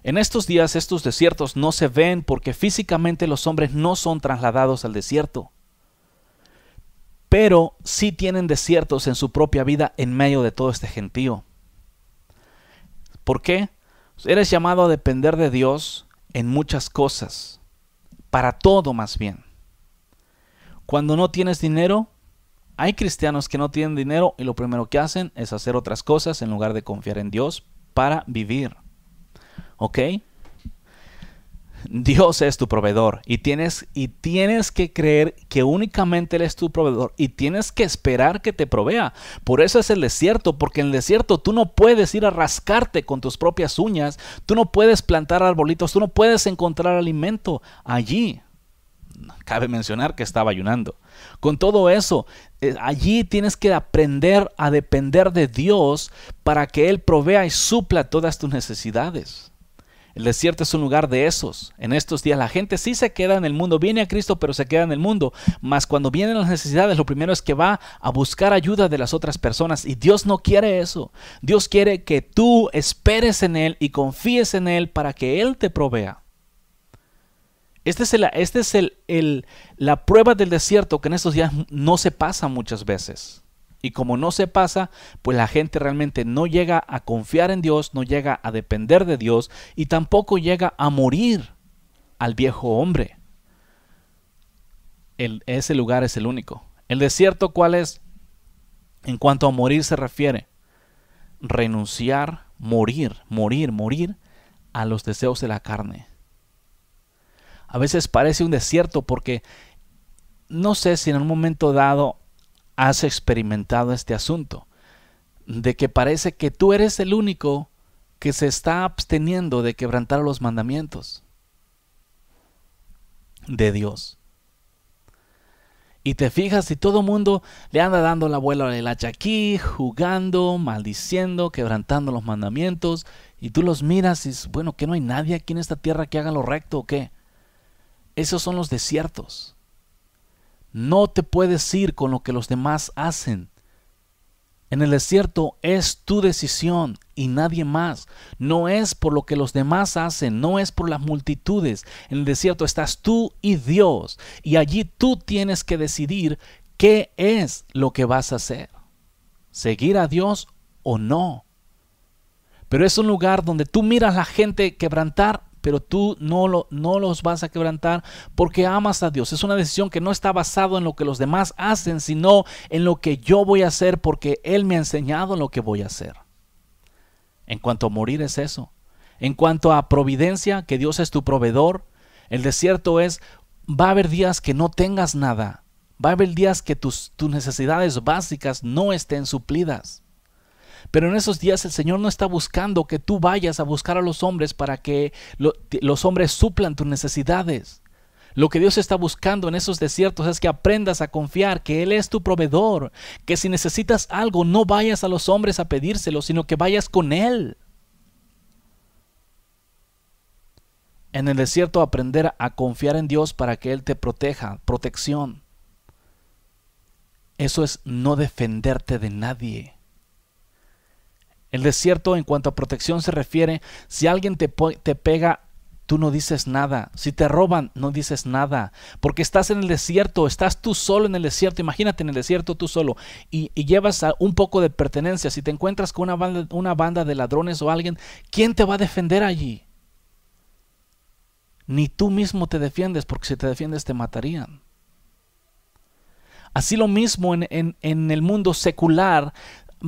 En estos días estos desiertos no se ven porque físicamente los hombres no son trasladados al desierto. Pero sí tienen desiertos en su propia vida en medio de todo este gentío. ¿Por qué? Eres llamado a depender de Dios en muchas cosas. Para todo más bien. Cuando no tienes dinero, hay cristianos que no tienen dinero y lo primero que hacen es hacer otras cosas en lugar de confiar en Dios para vivir. ¿Ok? Dios es tu proveedor y tienes que creer que únicamente Él es tu proveedor y tienes que esperar que te provea. Por eso es el desierto, porque en el desierto tú no puedes ir a rascarte con tus propias uñas, tú no puedes plantar arbolitos, tú no puedes encontrar alimento allí. Cabe mencionar que estaba ayunando. Con todo eso, allí tienes que aprender a depender de Dios para que Él provea y supla todas tus necesidades. El desierto es un lugar de esos. En estos días la gente sí se queda en el mundo, viene a Cristo pero se queda en el mundo. Mas cuando vienen las necesidades, lo primero es que va a buscar ayuda de las otras personas. Y Dios no quiere eso. Dios quiere que tú esperes en Él y confíes en Él para que Él te provea. Esta es la prueba del desierto que en estos días no se pasa muchas veces. Y como no se pasa, pues la gente realmente no llega a confiar en Dios, no llega a depender de Dios y tampoco llega a morir al viejo hombre. Ese lugar es el único. ¿El desierto cuál es? En cuanto a morir se refiere, renunciar, morir a los deseos de la carne. A veces parece un desierto porque no sé si en un momento dado has experimentado este asunto, de que parece que tú eres el único que se está absteniendo de quebrantar los mandamientos de Dios. Y te fijas y todo el mundo le anda dando la vuelta del hacha aquí, jugando, maldiciendo, quebrantando los mandamientos, y tú los miras y dices, bueno, ¿que no hay nadie aquí en esta tierra que haga lo recto o qué? Esos son los desiertos. No te puedes ir con lo que los demás hacen. En el desierto es tu decisión y nadie más. No es por lo que los demás hacen, no es por las multitudes. En el desierto estás tú y Dios, y allí tú tienes que decidir qué es lo que vas a hacer. ¿Seguir a Dios o no? Pero es un lugar donde tú miras a la gente quebrantar, pero tú no los vas a quebrantar porque amas a Dios. Es una decisión que no está basada en lo que los demás hacen, sino en lo que yo voy a hacer porque Él me ha enseñado lo que voy a hacer. En cuanto a morir es eso. En cuanto a providencia, que Dios es tu proveedor, el desierto es, va a haber días que no tengas nada. Va a haber días que tus necesidades básicas no estén suplidas. Pero en esos días el Señor no está buscando que tú vayas a buscar a los hombres para que los hombres suplan tus necesidades. Lo que Dios está buscando en esos desiertos es que aprendas a confiar que Él es tu proveedor, que si necesitas algo no vayas a los hombres a pedírselo, sino que vayas con Él. En el desierto aprender a confiar en Dios para que Él te proteja, protección. Eso es no defenderte de nadie. El desierto en cuanto a protección se refiere, si alguien te pega, tú no dices nada. Si te roban, no dices nada. Porque estás en el desierto, estás tú solo en el desierto. Imagínate en el desierto tú solo y llevas un poco de pertenencia. Si te encuentras con una banda de ladrones o alguien, ¿quién te va a defender allí? Ni tú mismo te defiendes, porque si te defiendes te matarían. Así lo mismo en el mundo secular.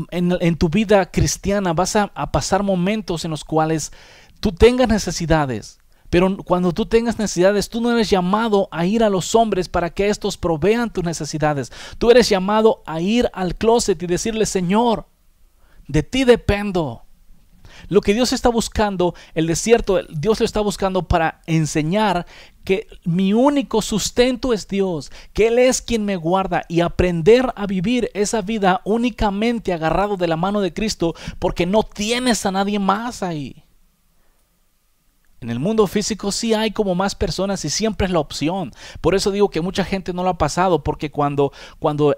En tu vida cristiana vas a pasar momentos en los cuales tú tengas necesidades, pero cuando tú tengas necesidades, tú no eres llamado a ir a los hombres para que estos provean tus necesidades. Tú eres llamado a ir al closet y decirle, Señor, de ti dependo. Lo que Dios está buscando, el desierto, Dios lo está buscando para enseñar que mi único sustento es Dios, que Él es quien me guarda, y aprender a vivir esa vida únicamente agarrado de la mano de Cristo, porque no tienes a nadie más ahí. En el mundo físico sí hay como más personas y siempre es la opción. Por eso digo que mucha gente no lo ha pasado, porque cuando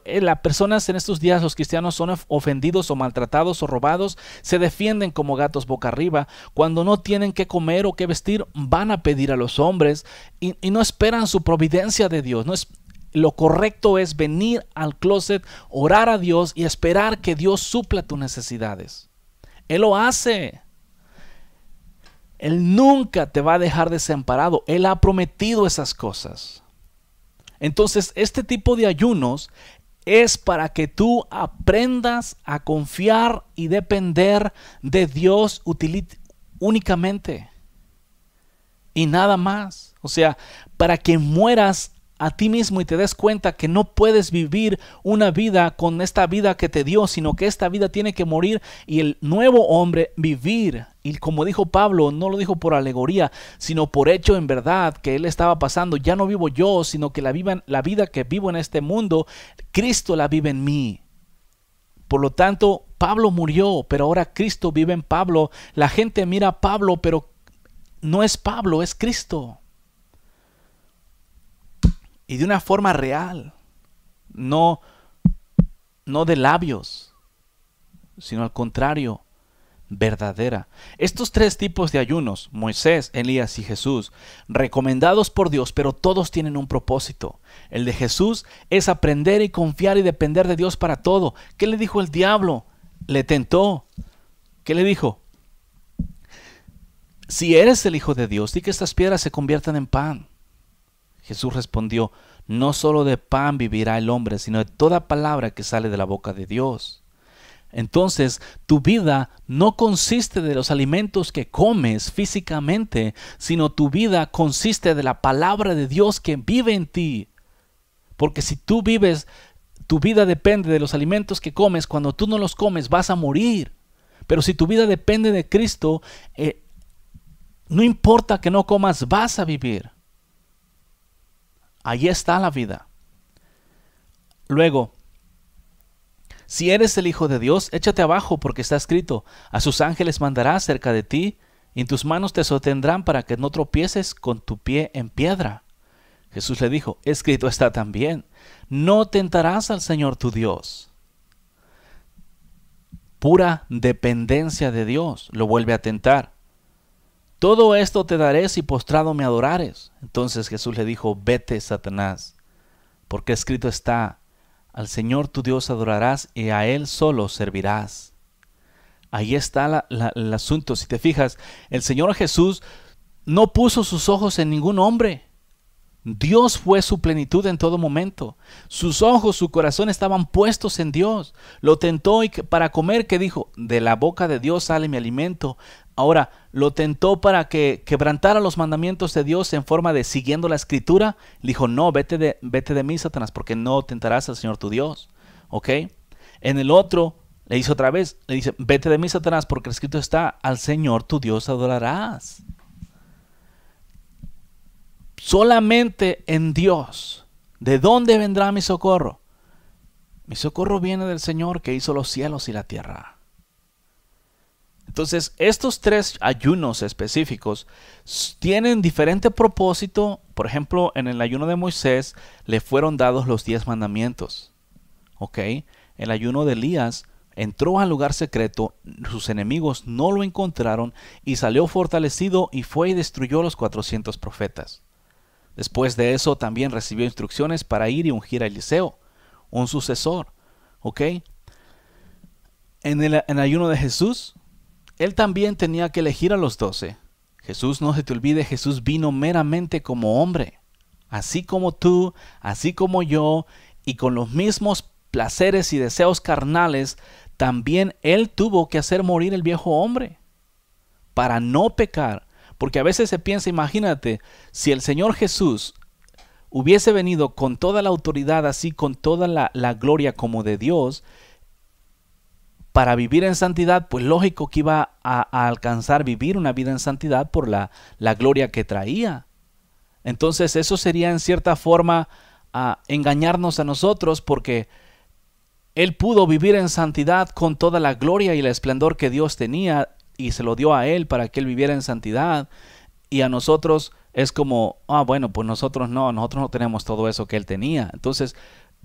las personas en estos días, los cristianos, son ofendidos o maltratados o robados, se defienden como gatos boca arriba. Cuando no tienen qué comer o qué vestir, van a pedir a los hombres y no esperan su providencia de Dios. Lo correcto es venir al closet, orar a Dios y esperar que Dios supla tus necesidades. Él lo hace. Él nunca te va a dejar desamparado. Él ha prometido esas cosas. Entonces, este tipo de ayunos es para que tú aprendas a confiar y depender de Dios únicamente. Y nada más. O sea, para que mueras a ti mismo y te des cuenta que no puedes vivir una vida con esta vida que te dio, sino que esta vida tiene que morir y el nuevo hombre vivir. Y como dijo Pablo, no lo dijo por alegoría, sino por hecho en verdad que él estaba pasando. Ya no vivo yo, sino que la vida que vivo en este mundo, Cristo la vive en mí. Por lo tanto, Pablo murió, pero ahora Cristo vive en Pablo. La gente mira a Pablo, pero no es Pablo, es Cristo. Y de una forma real, no de labios, sino al contrario, verdadera. Estos tres tipos de ayunos, Moisés, Elías y Jesús, recomendados por Dios, pero todos tienen un propósito. El de Jesús es aprender y confiar y depender de Dios para todo. ¿Qué le dijo el diablo? Le tentó. ¿Qué le dijo? Si eres el Hijo de Dios, di que estas piedras se conviertan en pan. Jesús respondió, no solo de pan vivirá el hombre, sino de toda palabra que sale de la boca de Dios. Entonces, tu vida no consiste de los alimentos que comes físicamente, sino tu vida consiste de la palabra de Dios que vive en ti. Porque si tú vives, tu vida depende de los alimentos que comes, cuando tú no los comes vas a morir. Pero si tu vida depende de Cristo, no importa que no comas, vas a vivir. Ahí está la vida. Luego, si eres el Hijo de Dios, échate abajo, porque está escrito: a sus ángeles mandará cerca de ti, y en tus manos te sostendrán para que no tropieces con tu pie en piedra. Jesús le dijo: escrito está también: no tentarás al Señor tu Dios. Pura dependencia de Dios lo vuelve a tentar. Todo esto te daré si postrado me adorares. Entonces Jesús le dijo: vete, Satanás, porque escrito está: al Señor tu Dios adorarás y a Él solo servirás. Ahí está el asunto. Si te fijas, el Señor Jesús no puso sus ojos en ningún hombre. Dios fue su plenitud en todo momento. Sus ojos, su corazón estaban puestos en Dios. Lo tentó y para comer, ¿qué dijo? De la boca de Dios sale mi alimento. Ahora, lo tentó para que quebrantara los mandamientos de Dios en forma de siguiendo la escritura. Le dijo: no, vete de mí, Satanás, porque no tentarás al Señor tu Dios. ¿Ok? En el otro, le dice otra vez, le dice: vete de mí, Satanás, porque escrito está: al Señor tu Dios adorarás. Solamente en Dios. ¿De dónde vendrá mi socorro? Mi socorro viene del Señor que hizo los cielos y la tierra. Entonces, estos tres ayunos específicos tienen diferente propósito. Por ejemplo, en el ayuno de Moisés le fueron dados los 10 mandamientos. ¿Ok? El ayuno de Elías entró al lugar secreto, sus enemigos no lo encontraron y salió fortalecido y fue y destruyó a los 400 profetas. Después de eso también recibió instrucciones para ir y ungir a Eliseo, un sucesor. ¿Ok? En el ayuno de Jesús, él también tenía que elegir a los 12. Jesús, no se te olvide, Jesús vino meramente como hombre. Así como tú, así como yo, y con los mismos placeres y deseos carnales, también Él tuvo que hacer morir el viejo hombre para no pecar. Porque a veces se piensa, imagínate, si el Señor Jesús hubiese venido con toda la autoridad, así con toda la gloria como de Dios, para vivir en santidad, pues lógico que iba a alcanzar vivir una vida en santidad por la gloria que traía. Entonces eso sería en cierta forma engañarnos a nosotros, porque Él pudo vivir en santidad con toda la gloria y el esplendor que Dios tenía, y se lo dio a Él para que Él viviera en santidad. Y a nosotros es como, bueno, pues nosotros no tenemos todo eso que Él tenía. Entonces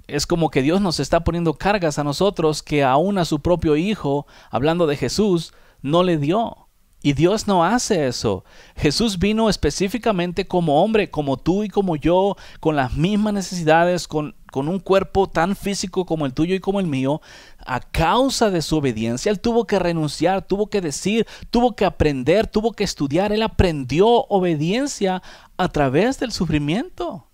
es como que Dios nos está poniendo cargas a nosotros que aún a su propio Hijo, hablando de Jesús, no le dio. Y Dios no hace eso. Jesús vino específicamente como hombre, como tú y como yo, con las mismas necesidades, con un cuerpo tan físico como el tuyo y como el mío. A causa de su obediencia, Él tuvo que renunciar, tuvo que decir, tuvo que aprender, tuvo que estudiar. Él aprendió obediencia a través del sufrimiento.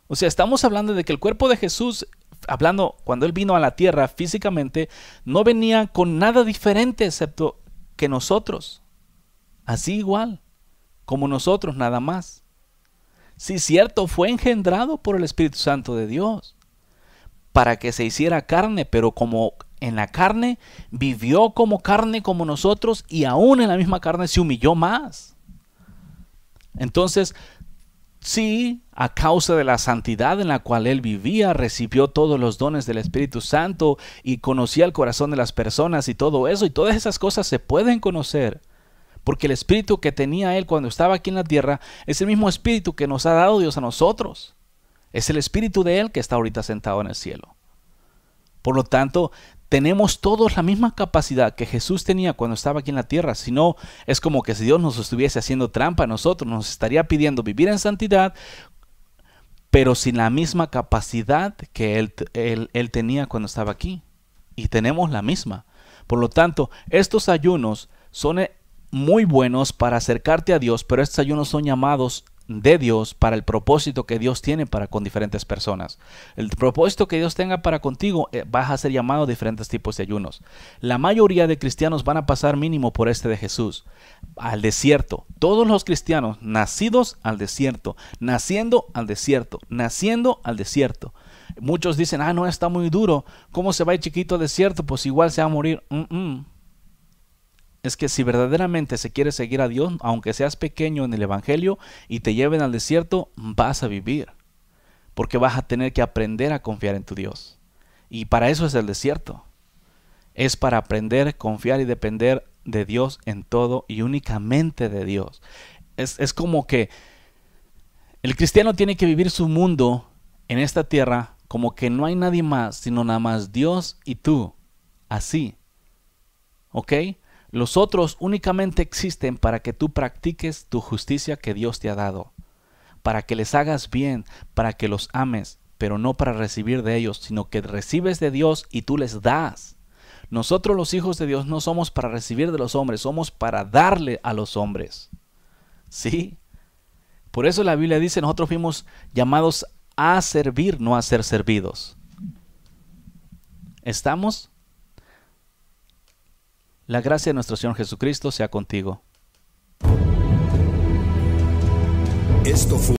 O sea, estamos hablando de que el cuerpo de Jesús, hablando cuando Él vino a la tierra físicamente, no venía con nada diferente excepto que nosotros. Así igual, como nosotros nada más. Sí, cierto, fue engendrado por el Espíritu Santo de Dios para que se hiciera carne, pero como en la carne, vivió como carne como nosotros, y aún en la misma carne se humilló más. Entonces, sí, a causa de la santidad en la cual Él vivía, recibió todos los dones del Espíritu Santo y conocía el corazón de las personas y todo eso, y todas esas cosas se pueden conocer. Porque el espíritu que tenía Él cuando estaba aquí en la tierra es el mismo espíritu que nos ha dado Dios a nosotros. Es el espíritu de Él que está ahorita sentado en el cielo. Por lo tanto, tenemos todos la misma capacidad que Jesús tenía cuando estaba aquí en la tierra. Si no, es como que si Dios nos estuviese haciendo trampa a nosotros, nos estaría pidiendo vivir en santidad, pero sin la misma capacidad que Él tenía cuando estaba aquí. Y tenemos la misma. Por lo tanto, estos ayunos son muy buenos para acercarte a Dios, pero estos ayunos son llamados de Dios para el propósito que Dios tiene para con diferentes personas. El propósito que Dios tenga para contigo, vas a ser llamado a diferentes tipos de ayunos. La mayoría de cristianos van a pasar mínimo por este de Jesús, al desierto. Todos los cristianos nacidos al desierto, naciendo al desierto, naciendo al desierto. Muchos dicen, no, está muy duro. ¿Cómo se va el chiquito al desierto? Pues igual se va a morir. Es que si verdaderamente se quiere seguir a Dios, aunque seas pequeño en el evangelio y te lleven al desierto, vas a vivir. Porque vas a tener que aprender a confiar en tu Dios. Y para eso es el desierto. Es para aprender, confiar y depender de Dios en todo y únicamente de Dios. Es como que el cristiano tiene que vivir su mundo en esta tierra como que no hay nadie más, sino nada más Dios y tú. Así. ¿Ok? Los otros únicamente existen para que tú practiques tu justicia que Dios te ha dado, para que les hagas bien, para que los ames, pero no para recibir de ellos, sino que recibes de Dios y tú les das. Nosotros los hijos de Dios no somos para recibir de los hombres, somos para darle a los hombres. ¿Sí? Por eso la Biblia dice, nosotros fuimos llamados a servir, no a ser servidos. ¿Estamos? La gracia de nuestro Señor Jesucristo sea contigo. Esto fue